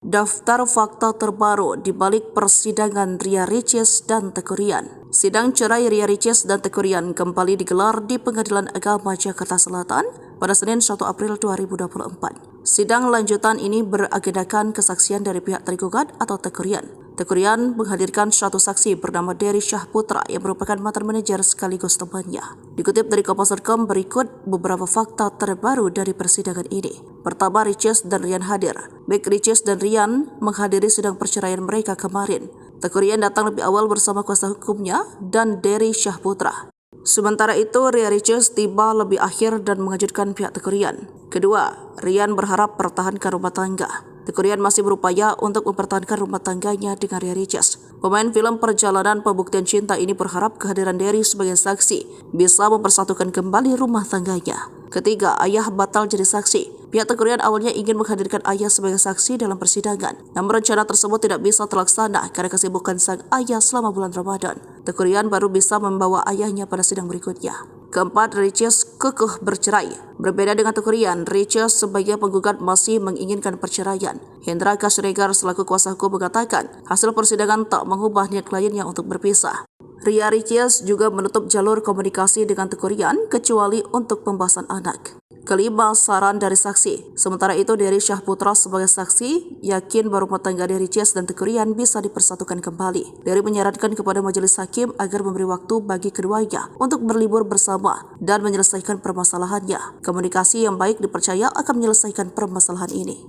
Daftar fakta terbaru di balik persidangan Ria Ricis dan Teuku Ryan. Sidang cerai Ria Ricis dan Teuku Ryan kembali digelar di Pengadilan Agama Jakarta Selatan pada Senin 1 April 2024. Sidang lanjutan ini beragendakan kesaksian dari pihak tergugat atau Teuku Ryan. Teuku Ryan menghadirkan satu saksi bernama Dery Syahputra yang merupakan mantan manajer sekaligus temannya. Dikutip dari Kompas.com, berikut beberapa fakta terbaru dari persidangan ini. Pertama, Ricis dan Ryan hadir. Baik Ricis dan Ryan menghadiri sidang perceraian mereka kemarin. Teuku Ryan datang lebih awal bersama kuasa hukumnya dan Dery Syahputra. Sementara itu, Ria Ricis tiba lebih akhir dan mengejutkan pihak Teuku Ryan. Kedua, Ryan berharap pertahankan rumah tangga. Teuku Ryan masih berupaya untuk mempertahankan rumah tangganya dengan Ria Ricis. Pemain film perjalanan pembuktian cinta ini berharap kehadiran Dery sebagai saksi bisa mempersatukan kembali rumah tangganya. Ketiga, ayah batal jadi saksi. Pihak Teuku Ryan awalnya ingin menghadirkan ayah sebagai saksi dalam persidangan. Namun rencana tersebut tidak bisa terlaksana karena kesibukan sang ayah selama bulan Ramadan. Teuku Ryan baru bisa membawa ayahnya pada sidang berikutnya. Keempat, Ricis kekeh bercerai. Berbeda dengan Teuku Ryan, Ricis sebagai penggugat masih menginginkan perceraian. Hendra Kasregar selaku kuasa hukum mengatakan hasil persidangan tak mengubah niat kliennya untuk berpisah. Ria Ricis juga menutup jalur komunikasi dengan Teuku Ryan kecuali untuk pembahasan anak. Kelima, saran dari saksi. Sementara itu, Dery Syahputra sebagai saksi yakin baru rumah tangga Dery Ricis dan Teuku Ryan bisa dipersatukan kembali. Dery menyarankan kepada majelis hakim agar memberi waktu bagi keduanya untuk berlibur bersama dan menyelesaikan permasalahannya. Komunikasi yang baik dipercaya akan menyelesaikan permasalahan ini.